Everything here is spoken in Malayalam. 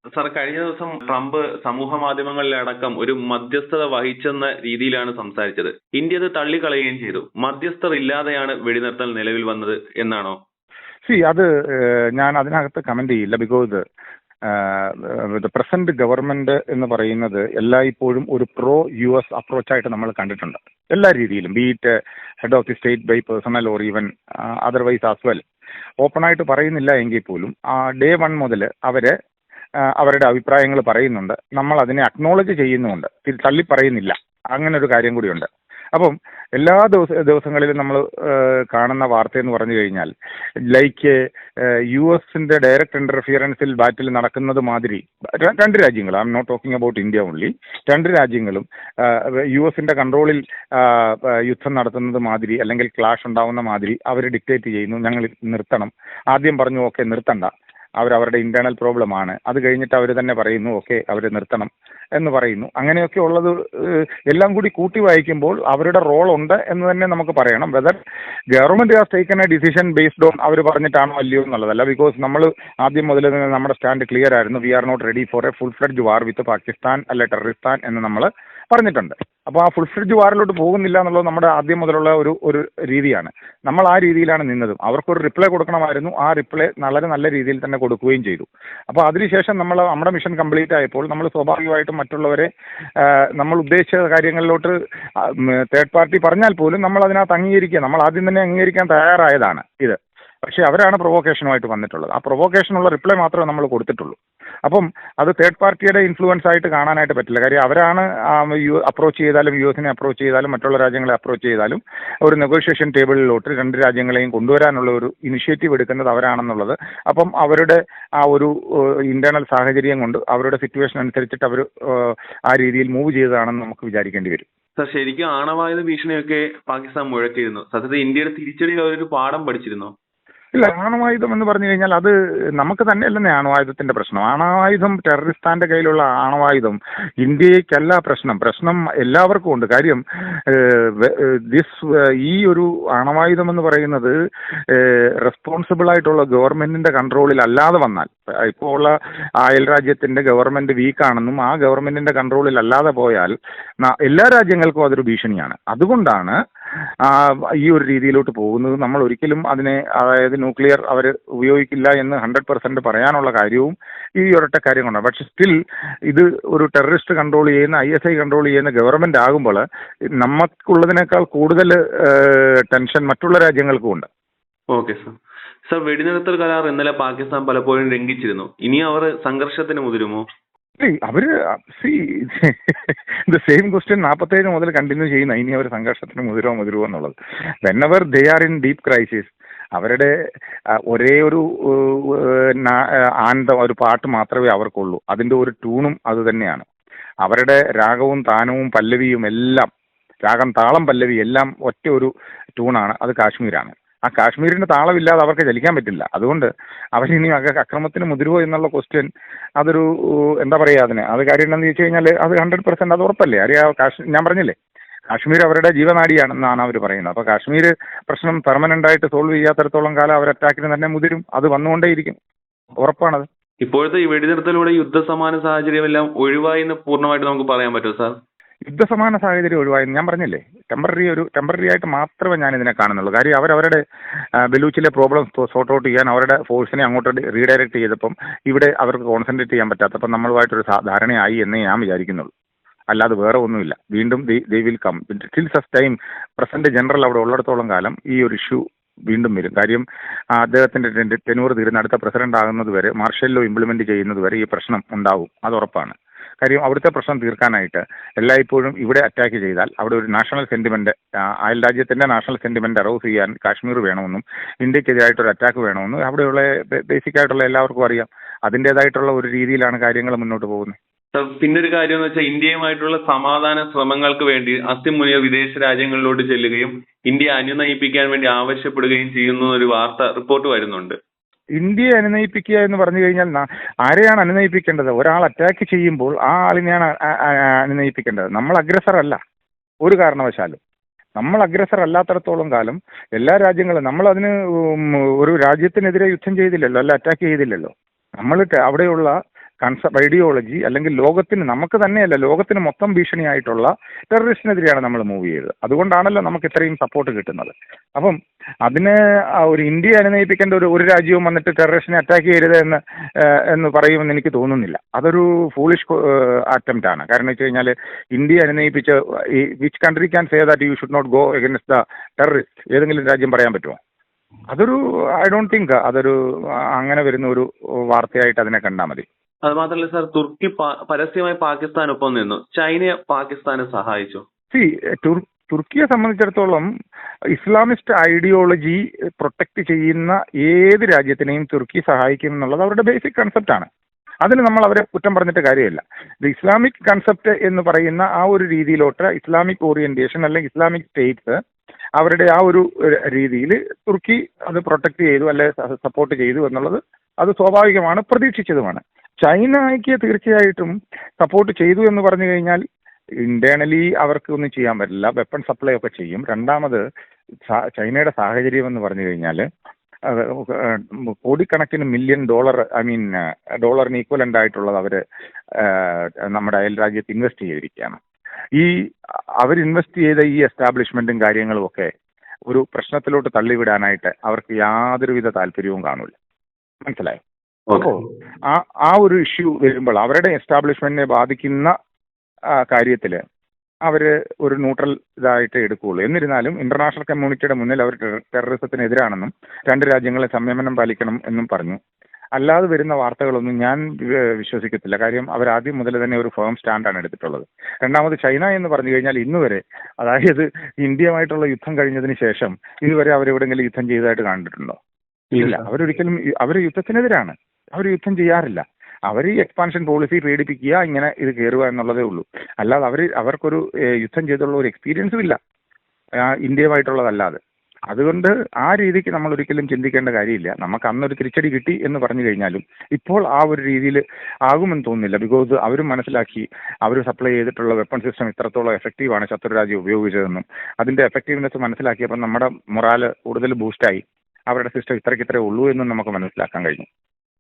സാർ, കഴിഞ്ഞ ദിവസം ട്രംപ് സമൂഹ മാധ്യമങ്ങളിലടക്കം ഒരു മധ്യസ്ഥത വഹിച്ചെന്ന രീതിയിലാണ് സംസാരിച്ചത്. ഇന്ത്യ അത് തള്ളിക്കളയുകയും ചെയ്തു. മധ്യസ്ഥർ ഇല്ലാതെയാണ് വെടിനിർത്തൽ നിലവിൽ വന്നത് എന്നാണോ? അത് ഞാൻ അതിനകത്ത് കമന്റ് ചെയ്യില്ല. ബിക്കോസ് പ്രസന്റ് ഗവൺമെന്റ് എന്ന് പറയുന്നത് എല്ലായ്പ്പോഴും ഒരു പ്രോ യു എസ് അപ്രോച്ചായിട്ട് നമ്മൾ കണ്ടിട്ടുണ്ട്. എല്ലാ രീതിയിലും, be it head of the state by personal or even otherwise as well. ഓപ്പണായിട്ട് പറയുന്നില്ല എങ്കിൽ പോലും ഡേ 1 മുതൽ അവരുടെ അഭിപ്രായങ്ങൾ പറയുന്നുണ്ട്. നമ്മൾ അതിനെ അക്നോളജ് ചെയ്യുന്നുമുണ്ട്, തള്ളി പറയുന്നില്ല. അങ്ങനെ ഒരു കാര്യം കൂടിയുണ്ട്. അപ്പം എല്ലാ ദിവസങ്ങളിലും നമ്മൾ കാണുന്ന വാർത്ത എന്ന് പറഞ്ഞു കഴിഞ്ഞാൽ, ലൈക്ക് യു എസിന്റെ ഡയറക്റ്റ് ഇന്റർഫിയറൻസിൽ ബാറ്റിൽ നടക്കുന്നത് മാതിരി രണ്ട് രാജ്യങ്ങൾ, I am not talking about India only, രണ്ട് രാജ്യങ്ങളും യു എസിന്റെ കൺട്രോളിൽ യുദ്ധം നടത്തുന്നത് മാതിരി അല്ലെങ്കിൽ ക്ലാഷ് ഉണ്ടാവുന്ന മാതിരി അവർ ഡിക്റ്റേറ്റ് ചെയ്യുന്നു. ഞങ്ങൾ നിർത്തണം. ആദ്യം പറഞ്ഞു ഓക്കെ നിർത്തണ്ട, അവരവരുടെ ഇന്റേണൽ പ്രോബ്ലം ആണ്. അത് കഴിഞ്ഞിട്ട് അവർ തന്നെ പറയുന്നു ഓക്കെ അവർ നിർത്തണം എന്ന് പറയുന്നു. അങ്ങനെയൊക്കെ ഉള്ളത് എല്ലാം കൂടി കൂട്ടി വായിക്കുമ്പോൾ അവരുടെ റോൾ ഉണ്ട് എന്ന് തന്നെ നമുക്ക് പറയണം. Whether government has taken a decision based on അവർ പറഞ്ഞിട്ടാണോ അല്ലയോ എന്നുള്ളതല്ല. ബിക്കോസ് നമ്മൾ ആദ്യം മുതൽ നമ്മുടെ സ്റ്റാൻഡ് ക്ലിയർ ആയിരുന്നു. We are not ready for a full fledge war with Pakistan അല്ലെ ടെററിസ്ഥാൻ എന്ന് നമ്മൾ പറഞ്ഞിട്ടുണ്ട്. അപ്പോൾ ആ ഫുൾ ഫ്ലെഡ്ജ് വാറിലോട്ട് പോകുന്നില്ല എന്നുള്ളത് നമ്മുടെ ആദ്യം മുതലുള്ള ഒരു രീതിയാണ്. നമ്മൾ ആ രീതിയിലാണ് നിന്നതും. അവർക്കൊരു റിപ്ലൈ കൊടുക്കണമായിരുന്നു. ആ റിപ്ലൈ നല്ല രീതിയിൽ തന്നെ കൊടുക്കുകയും ചെയ്തു. അപ്പോൾ അതിനുശേഷം നമ്മുടെ മിഷൻ കംപ്ലീറ്റ് ആയപ്പോൾ നമ്മൾ സ്വാഭാവികമായിട്ടും മറ്റുള്ളവരെ നമ്മൾ ഉദ്ദേശിച്ച കാര്യങ്ങളിലോട്ട് തേർഡ് പാർട്ടി പറഞ്ഞാൽ പോലും നമ്മൾ അതിനകത്ത് അംഗീകരിക്കുക, നമ്മൾ ആദ്യം തന്നെ അംഗീകരിക്കാൻ തയ്യാറായതാണ് ഇത്. പക്ഷേ അവരാണ് പ്രൊവോക്കേഷനുമായിട്ട് വന്നിട്ടുള്ളത്. ആ പ്രൊവോക്കേഷനുള്ള റിപ്ലൈ മാത്രമേ നമ്മൾ കൊടുത്തിട്ടുള്ളൂ. അപ്പം അത് തേർഡ് പാർട്ടിയുടെ ഇൻഫ്ലുവൻസ് ആയിട്ട് കാണാനായിട്ട് പറ്റില്ല. കാര്യം അവരാണ് അപ്രോച്ച് ചെയ്താലും, യു എസിനെ അപ്രോച്ച് ചെയ്താലും, മറ്റുള്ള രാജ്യങ്ങളെ അപ്രോച്ച് ചെയ്താലും ഒരു നെഗോഷിയേഷൻ ടേബിളിലോട്ട് രണ്ട് രാജ്യങ്ങളെയും കൊണ്ടുവരാനുള്ള ഒരു ഇനിഷ്യേറ്റീവ് എടുക്കുന്നത് അവരാണെന്നുള്ളത്. അപ്പം അവരുടെ ആ ഒരു ഇന്റേണൽ സാഹചര്യം കൊണ്ട്, അവരുടെ സിറ്റുവേഷൻ അനുസരിച്ചിട്ട് അവർ ആ രീതിയിൽ മൂവ് ചെയ്തതാണെന്ന് നമുക്ക് വിചാരിക്കേണ്ടി വരും. സാർ, ശരിക്കും ആണവായുധ ഭീഷണിയൊക്കെ പാകിസ്ഥാൻ മുഴക്കിയിരുന്നു. സത്യത്തിൽ ഇന്ത്യയുടെ തിരിച്ചടിയിൽ അവരൊരു പാഠം പഠിച്ചിരുന്നോ? ഇല്ല, ആണവായുധം എന്ന് പറഞ്ഞു കഴിഞ്ഞാൽ അത് നമുക്ക് തന്നെയല്ലെന്നേ ആണവായുധത്തിന്റെ പ്രശ്നം. ആണവായുധം, ടെററിസ്ഥാന്റെ കയ്യിലുള്ള ആണവായുധം ഇന്ത്യക്കല്ല പ്രശ്നം എല്ലാവർക്കും ഉണ്ട്. കാര്യം ഈ ഒരു ആണവായുധം എന്ന് പറയുന്നത് റെസ്പോൺസിബിൾ ആയിട്ടുള്ള ഗവൺമെന്റിന്റെ കൺട്രോളിൽ അല്ലാതെ വന്നാൽ, ഇപ്പോൾ ഉള്ള അയൽ രാജ്യത്തിന്റെ ഗവൺമെന്റ് വീക്കാണെന്നും ആ ഗവൺമെന്റിന്റെ കൺട്രോളിൽ അല്ലാതെ പോയാൽ എല്ലാ രാജ്യങ്ങൾക്കും അതൊരു ഭീഷണിയാണ്. അതുകൊണ്ടാണ് ഈ ഒരു രീതിയിലോട്ട് പോകുന്നത്. നമ്മൾ ഒരിക്കലും അതിനെ, അതായത് ന്യൂക്ലിയർ അവർ ഉപയോഗിക്കില്ല എന്ന് 100% പറയാനുള്ള കാര്യവും ഈ ഒരൊറ്റ കാര്യം കൊണ്ടാണ്. പക്ഷെ സ്റ്റിൽ ഇത് ഒരു ടെററിസ്റ്റ് കൺട്രോൾ ചെയ്യുന്ന, ISI കൺട്രോൾ ചെയ്യുന്ന ഗവൺമെന്റ് ആകുമ്പോൾ നമുക്കുള്ളതിനേക്കാൾ കൂടുതൽ ടെൻഷൻ മറ്റുള്ള രാജ്യങ്ങൾക്കും ഉണ്ട്. ഓക്കെ സാർ, വെടിനിർത്തൽ കരാർ ഇന്നലെ പാകിസ്ഥാൻ പലപ്പോഴും ലംഘിച്ചിരുന്നു. ഇനി അവർ സംഘർഷത്തിന് മുതിരുമോ? അവര് ദ സെയിം ക്വസ്റ്റ്യൻ 47 മുതൽ കണ്ടിന്യൂ ചെയ്യുന്ന, ഇനി അവർ സംഘർഷത്തിന് മുതിരുമോ എന്നുള്ളത്. Whenever they are in deep crisis, അവരുടെ ഒരേ ഒരു ആനന്ദം, ഒരു പാട്ട് മാത്രമേ അവർക്കുള്ളൂ. അതിന്റെ ഒരു ട്യൂണും അത് തന്നെയാണ്. അവരുടെ രാഗവും താനവും പല്ലവിയും എല്ലാം, രാഗം താളം പല്ലവി എല്ലാം ഒറ്റ ഒരു ട്യൂണാണ്, അത് കാശ്മീരാണ്. ആ കാശ്മീരിന്റെ താളമില്ലാതെ അവർക്ക് ചലിക്കാൻ പറ്റില്ല. അതുകൊണ്ട് അവരിനി അക്രമത്തിന് മുതിരുവോ എന്നുള്ള ക്വസ്റ്റ്യൻ, അതൊരു എന്താ പറയുക, അത് കാര്യം എന്താണെന്ന് ചോദിച്ചു കഴിഞ്ഞാൽ അത് 100% അത് ഉറപ്പല്ലേ. ഞാൻ പറഞ്ഞില്ലേ, കാശ്മീർ അവരുടെ ജീവനാഡിയാണെന്നാണ് അവർ പറയുന്നത്. അപ്പോൾ കാശ്മീർ പ്രശ്നം പെർമനന്റ് ആയിട്ട് സോൾവ് ചെയ്യാത്തിടത്തോളം കാലം അവർ അറ്റാക്കിന് തന്നെ മുതിരും. അത് വന്നുകൊണ്ടേയിരിക്കും, ഉറപ്പാണത്. ഇപ്പോഴത്തെ ഈ വെടിനിർത്തലൂടെ യുദ്ധസമാന സാഹചര്യമെല്ലാം ഒഴിവായി എന്ന് പൂർണ്ണമായിട്ട് നമുക്ക് പറയാൻ പറ്റുമോ സാർ? യുദ്ധസമാന സാഹചര്യം ഒഴിവായെന്ന് ഞാൻ പറഞ്ഞില്ലേ, ടെമ്പററി ആയിട്ട് മാത്രമേ ഞാൻ ഇതിനെ കാണുന്നുള്ളൂ. കാര്യം അവരവരുടെ ബലൂച്ചിലെ പ്രോബ്ലം സോർട്ട് ഔട്ട് ചെയ്യാൻ അവരുടെ ഫോഴ്സിനെ അങ്ങോട്ട് റീഡയറക്ട് ചെയ്തപ്പം ഇവിടെ അവർക്ക് കോൺസെൻട്രേറ്റ് ചെയ്യാൻ പറ്റാത്തപ്പം നമ്മളുമായിട്ടൊരു ധാരണയായി എന്നേ ഞാൻ വിചാരിക്കുന്നുള്ളൂ. അല്ലാതെ വേറെ ഒന്നുമില്ല. വീണ്ടും they will come. Till such time present general അവിടെ ഉള്ളിടത്തോളം കാലം ഈ ഒരു ഇഷ്യൂ വീണ്ടും വരും. കാര്യം അദ്ദേഹത്തിന്റെ ടെനൂർ തീരുന്ന, അടുത്ത പ്രസിഡന്റ് ആകുന്നത് വരെ, മാർഷൽ ലോ ഇംപ്ലിമെന്റ് ചെയ്യുന്നത് വരെ ഈ പ്രശ്നം ഉണ്ടാവും, അത് ഉറപ്പാണ്. കാര്യം അവിടുത്തെ പ്രശ്നം തീർക്കാനായിട്ട് എല്ലായ്പ്പോഴും ഇവിടെ അറ്റാക്ക് ചെയ്താൽ അവിടെ ഒരു നാഷണൽ സെന്റിമെന്റ്, അയൽ രാജ്യത്തിന്റെ നാഷണൽ സെന്റിമെന്റ് അറൗസ് ചെയ്യാൻ കാശ്മീർ വേണമെന്നും ഇന്ത്യക്കെതിരായിട്ടൊരു അറ്റാക്ക് വേണമെന്നും അവിടെയുള്ള ബേസിക് ആയിട്ടുള്ള എല്ലാവർക്കും അറിയാം. അതിൻ്റെതായിട്ടുള്ള ഒരു രീതിയിലാണ് കാര്യങ്ങൾ മുന്നോട്ട് പോകുന്നത്. പിന്നൊരു കാര്യം എന്ന് വെച്ചാൽ, ഇന്ത്യയുമായിട്ടുള്ള സമാധാന ശ്രമങ്ങൾക്ക് വേണ്ടി അസിം മുനിയർ വിദേശ രാജ്യങ്ങളിലോട്ട് ചെല്ലുകയും ഇന്ത്യ അനുനയിപ്പിക്കാൻ വേണ്ടി ആവശ്യപ്പെടുകയും ചെയ്യുന്ന ഒരു വാർത്ത റിപ്പോർട്ട് വരുന്നുണ്ട്. ഇന്ത്യയെ അനുനയിപ്പിക്കുക എന്ന് പറഞ്ഞു കഴിഞ്ഞാൽ ആരെയാണ് അനുനയിപ്പിക്കേണ്ടത്? ഒരാൾ അറ്റാക്ക് ചെയ്യുമ്പോൾ ആ ആളിനെയാണ് അനുനയിപ്പിക്കേണ്ടത്. നമ്മൾ അഗ്രസർ അല്ല, ഒരു കാരണവശാലും. നമ്മൾ അഗ്രസർ അല്ലാത്തിടത്തോളം കാലം എല്ലാ രാജ്യങ്ങളും, നമ്മൾ അതിന് ഒരു രാജ്യത്തിനെതിരെ യുദ്ധം ചെയ്തില്ലല്ലോ, അല്ല അറ്റാക്ക് ചെയ്തില്ലല്ലോ. നമ്മൾ അവിടെയുള്ള ഐഡിയോളജി അല്ലെങ്കിൽ ലോകത്തിന്, നമുക്ക് തന്നെയല്ല ലോകത്തിന് മൊത്തം ഭീഷണിയായിട്ടുള്ള ടെററിസ്റ്റിനെതിരെയാണ് നമ്മൾ മൂവ് ചെയ്തത്. അതുകൊണ്ടാണല്ലോ നമുക്ക് ഇത്രയും സപ്പോർട്ട് കിട്ടുന്നത്. അപ്പം അതിന് ഒരു ഇന്ത്യ അനുനയിപ്പിക്കേണ്ട ഒരു രാജ്യവും വന്നിട്ട് ടെററിസ്റ്റിനെ അറ്റാക്ക് ചെയ്യരുത് എന്ന് പറയുമെന്ന് എനിക്ക് തോന്നുന്നില്ല. അതൊരു ഫൂളിഷ് അറ്റംപ്റ്റ് ആണ്. കാരണം വെച്ച് കഴിഞ്ഞാൽ ഇന്ത്യ അനുനയിപ്പിച്ച് which country can say that you should not go against the terrorist? ഏതെങ്കിലും രാജ്യം പറയാൻ പറ്റുമോ? അതൊരു ഐ ഡോണ്ട് തിങ്ക് അതൊരു അങ്ങനെ വരുന്ന ഒരു വാർത്തയായിട്ട് അതിനെ കണ്ടാൽ മതി. അത് മാത്രമല്ല സാർ, തുർക്കി പരസ്യമായി പാകിസ്ഥാനൊപ്പം നിന്നു. ചൈന പാകിസ്ഥാനെ സഹായിച്ചു. തുർക്കിയെ സംബന്ധിച്ചിടത്തോളം ഇസ്ലാമിസ്റ്റ് ഐഡിയോളജി പ്രൊട്ടക്ട് ചെയ്യുന്ന ഏത് രാജ്യത്തിനെയും തുർക്കി സഹായിക്കും എന്നുള്ളത് അവരുടെ ബേസിക് കൺസെപ്റ്റാണ്. അതിന് നമ്മൾ അവരെ കുറ്റം പറഞ്ഞിട്ട് കാര്യമില്ല. ഇസ്ലാമിക് കൺസെപ്റ്റ് എന്ന് പറയുന്ന ആ ഒരു രീതിയിലോട്ട് ഇസ്ലാമിക് ഓറിയന്റേഷൻ അല്ലെങ്കിൽ ഇസ്ലാമിക് സ്റ്റേറ്റ്സ് അവരുടെ ആ ഒരു രീതിയിൽ തുർക്കി അത് പ്രൊട്ടക്ട് ചെയ്തു അല്ലെ സപ്പോർട്ട് ചെയ്തു എന്നുള്ളത് അത് സ്വാഭാവികമാണ്, പ്രതീക്ഷിച്ചതുമാണ്. ചൈനയ്ക്ക് തീർച്ചയായിട്ടും സപ്പോർട്ട് ചെയ്തു എന്ന് പറഞ്ഞു കഴിഞ്ഞാൽ ഇന്റേണലി അവർക്ക് ഒന്നും ചെയ്യാൻ പറ്റില്ല. വെപ്പൺ സപ്ലൈ ഒക്കെ ചെയ്യും. രണ്ടാമത് ചൈനയുടെ സാഹചര്യം എന്ന് പറഞ്ഞു കഴിഞ്ഞാൽ കോടിക്കണക്കിന് $1 മില്യൺ ഡോളറിന് ഈക്വലന്റ് ആയിട്ടുള്ളത് അവർ നമ്മുടെ അയൽ രാജ്യത്ത് ഇൻവെസ്റ്റ് ചെയ്തിരിക്കുകയാണ്. അവർ ഇൻവെസ്റ്റ് ചെയ്ത ഈ എസ്റ്റാബ്ലിഷ്മെന്റും കാര്യങ്ങളും ഒക്കെ ഒരു പ്രശ്നത്തിലോട്ട് തള്ളിവിടാനായിട്ട് അവർക്ക് യാതൊരുവിധ താല്പര്യവും കാണൂല. മനസ്സിലായോ? അപ്പോൾ ആ ഒരു ഇഷ്യൂ വരുമ്പോൾ അവരുടെ എസ്റ്റാബ്ലിഷ്മെന്റിനെ ബാധിക്കുന്ന കാര്യത്തിൽ അവർ ഒരു ന്യൂട്രൽ ഇതായിട്ട് എടുക്കുകയുള്ളൂ. എന്നിരുന്നാലും ഇന്റർനാഷണൽ കമ്മ്യൂണിറ്റിയുടെ മുന്നിൽ അവർ ടെററിസത്തിനെതിരാണെന്നും 2 രാജ്യങ്ങളെ സംയമനം പാലിക്കണം എന്നും പറഞ്ഞു. അല്ലാതെ വരുന്ന വാർത്തകളൊന്നും ഞാൻ വിശ്വസിക്കത്തില്ല. കാര്യം അവർ ആദ്യം മുതൽ തന്നെ ഒരു ഫേം സ്റ്റാൻഡാണ് എടുത്തിട്ടുള്ളത്. രണ്ടാമത് ചൈന എന്ന് പറഞ്ഞു കഴിഞ്ഞാൽ ഇന്നുവരെ, അതായത് ഇന്ത്യയുമായിട്ടുള്ള യുദ്ധം കഴിഞ്ഞതിന് ശേഷം ഇതുവരെ അവരെവിടെങ്കിലും യുദ്ധം ചെയ്തതായിട്ട് കണ്ടിട്ടുണ്ടോ? ഇല്ല. അവരൊരിക്കലും അവർ യുദ്ധത്തിനെതിരാണ്. അവർ യുദ്ധം ചെയ്യാറില്ല. അവർ ഈ എക്സ്പാൻഷൻ പോളിസി പേടിപ്പിക്കുക, ഇങ്ങനെ ഇത് കയറുക എന്നുള്ളതേ ഉള്ളൂ. അല്ലാതെ അവർക്കൊരു യുദ്ധം ചെയ്തുള്ള ഒരു എക്സ്പീരിയൻസും ഇല്ല ഇന്ത്യയുമായിട്ടുള്ളതല്ലാതെ. അതുകൊണ്ട് ആ രീതിക്ക് നമ്മൾ ഒരിക്കലും ചിന്തിക്കേണ്ട കാര്യമില്ല. നമുക്ക് അന്നൊരു തിരിച്ചടി കിട്ടി എന്ന് പറഞ്ഞു കഴിഞ്ഞാലും ഇപ്പോൾ ആ ഒരു രീതിയിൽ ആകുമെന്ന് തോന്നുന്നില്ല. ബിക്കോസ് അവരും മനസ്സിലാക്കി അവർ സപ്ലൈ ചെയ്തിട്ടുള്ള വെപ്പൺ സിസ്റ്റം ഇത്രത്തോളം എഫക്റ്റീവാണ് ശത്രുരാജ്യം ഉപയോഗിച്ചതെന്നും അതിന്റെ എഫക്റ്റീവ്നെസ് മനസ്സിലാക്കിയപ്പോൾ നമ്മുടെ മൊറാല് കൂടുതൽ ബൂസ്റ്റായി അവരുടെ സിസ്റ്റം ഇത്രയ്ക്ക് ഇത്രേ ഉള്ളൂ എന്നും നമുക്ക് മനസ്സിലാക്കാൻ കഴിഞ്ഞു.